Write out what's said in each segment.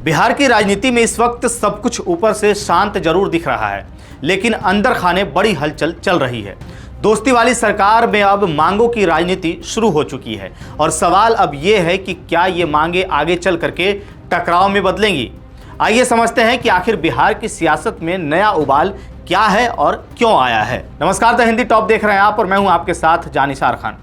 बिहार की राजनीति में इस वक्त सब कुछ ऊपर से शांत जरूर दिख रहा है, लेकिन अंदर खाने बड़ी हलचल चल रही है। दोस्ती वाली सरकार में अब मांगों की राजनीति शुरू हो चुकी है और सवाल अब ये है कि क्या ये मांगे आगे चल करके टकराव में बदलेंगी। आइए समझते हैं कि आखिर बिहार की सियासत में नया उबाल क्या है और क्यों आया है। नमस्कार, द हिंदी टॉप देख रहे हैं आप और मैं हूं आपके साथ जानिसार खान।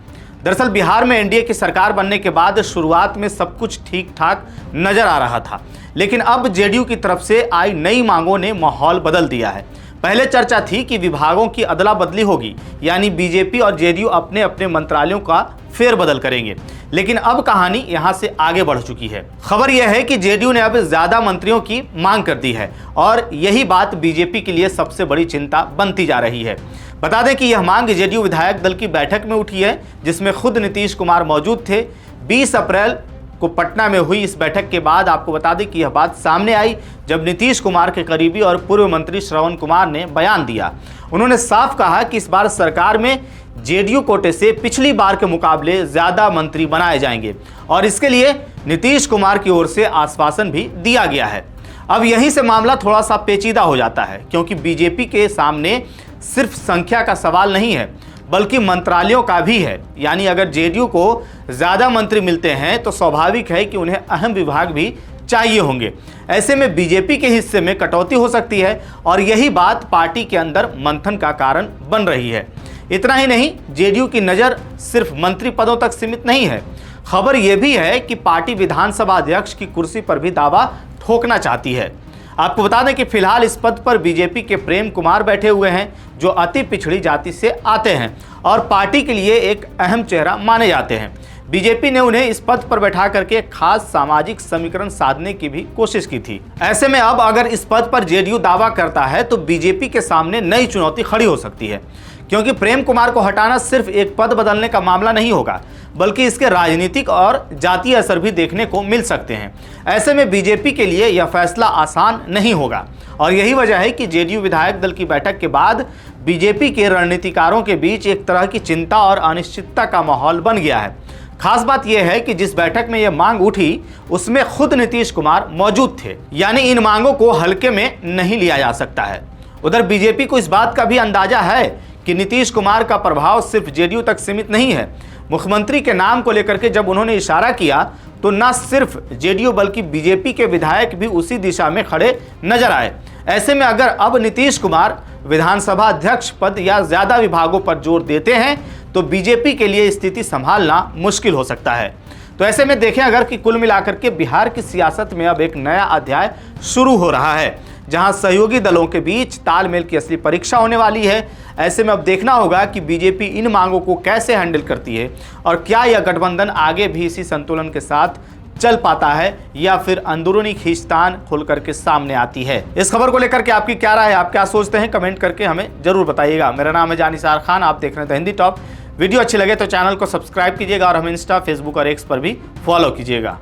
दरअसल बिहार में एनडीए की सरकार बनने के बाद शुरुआत में सब कुछ ठीक ठाक नजर आ रहा था, लेकिन अब जेडीयू की तरफ से आई नई मांगों ने माहौल बदल दिया है। पहले चर्चा थी कि विभागों की अदला बदली होगी, यानी बीजेपी और जेडीयू अपने अपने मंत्रालयों का फेरबदल करेंगे, लेकिन अब कहानी यहां से आगे बढ़ चुकी है। खबर यह है कि जेडीयू ने अब ज्यादा मंत्रियों की मांग कर दी है और यही बात बीजेपी के लिए सबसे बड़ी चिंता बनती जा रही है। बता दें कि यह मांग जेडीयू विधायक दल की बैठक में उठी है, जिसमें खुद नीतीश कुमार मौजूद थे। 20 अप्रैल को पटना में हुई इस बैठक के बाद आपको बता दें कि यह बात सामने आई जब नीतीश कुमार के करीबी और पूर्व मंत्री श्रवण कुमार ने बयान दिया। उन्होंने साफ कहा कि इस बार सरकार में जेडीयू कोटे से पिछली बार के मुकाबले ज्यादा मंत्री बनाए जाएंगे और इसके लिए नीतीश कुमार की ओर से आश्वासन भी दिया गया है। अब यहीं से मामला थोड़ा सा पेचीदा हो जाता है, क्योंकि बीजेपी के सामने सिर्फ संख्या का सवाल नहीं है बल्कि मंत्रालयों का भी है। यानी अगर जेडीयू को ज्यादा मंत्री मिलते हैं तो स्वाभाविक है कि उन्हें अहम विभाग भी चाहिए होंगे। ऐसे में बीजेपी के हिस्से में कटौती हो सकती है और यही बात पार्टी के अंदर मंथन का कारण बन रही है। इतना ही नहीं, जेडीयू की नज़र सिर्फ मंत्री पदों तक सीमित नहीं है। खबर यह भी है कि पार्टी विधानसभा अध्यक्ष की कुर्सी पर भी दावा ठोकना चाहती है। आपको बता दें कि फिलहाल इस पद पर बीजेपी के प्रेम कुमार बैठे हुए हैं, जो अति पिछड़ी जाति से आते हैं और पार्टी के लिए एक अहम चेहरा माने जाते हैं। बीजेपी ने उन्हें इस पद पर बैठा करके खास सामाजिक समीकरण साधने की भी कोशिश की थी। ऐसे में अब अगर इस पद पर जेडीयू दावा करता है तो बीजेपी के सामने नई चुनौती खड़ी हो सकती है, क्योंकि प्रेम कुमार को हटाना सिर्फ एक पद बदलने का मामला नहीं होगा, बल्कि इसके राजनीतिक और जातीय असर भी देखने को मिल सकते हैं। ऐसे में बीजेपी के लिए यह फैसला आसान नहीं होगा और यही वजह है कि जेडीयू विधायक दल की बैठक के बाद बीजेपी के रणनीतिकारों के बीच एक तरह की चिंता और अनिश्चितता का माहौल बन गया है। खास बात यह है कि जिस बैठक में यह मांग उठी उसमें खुद नीतीश कुमार मौजूद थे, यानी इन मांगों को हल्के में नहीं लिया जा सकता है। उधर बीजेपी को इस बात का भी अंदाजा है कि नीतीश कुमार का प्रभाव सिर्फ जेडीयू तक सीमित नहीं है। मुख्यमंत्री के नाम को लेकर के जब उन्होंने इशारा किया तो न सिर्फ जेडीयू बल्कि बीजेपी के विधायक भी उसी दिशा में खड़े नजर आए। ऐसे में अगर अब नीतीश कुमार विधानसभा अध्यक्ष पद या ज्यादा विभागों पर जोर देते हैं तो बीजेपी के लिए स्थिति संभालना मुश्किल हो सकता है। तो ऐसे में देखें अगर कि कुल मिलाकर के बिहार की सियासत में अब एक नया अध्याय शुरू हो रहा है, जहां सहयोगी दलों के बीच तालमेल की असली परीक्षा होने वाली है। ऐसे में अब देखना होगा कि बीजेपी इन मांगों को कैसे हैंडल करती है और क्या यह गठबंधन आगे भी इसी संतुलन के साथ चल पाता है या फिर अंदरूनी खींचतान खुल करके सामने आती है। इस खबर को लेकर के आपकी क्या राय है, आप क्या सोचते हैं, कमेंट करके हमें जरूर बताइएगा। मेरा नाम है जानिसार खान, आप देख रहे हैं द हिंदी टॉप। वीडियो अच्छी लगे तो चैनल को सब्सक्राइब कीजिएगा और हमें इंस्टा, फेसबुक और एक्स पर भी फॉलो कीजिएगा।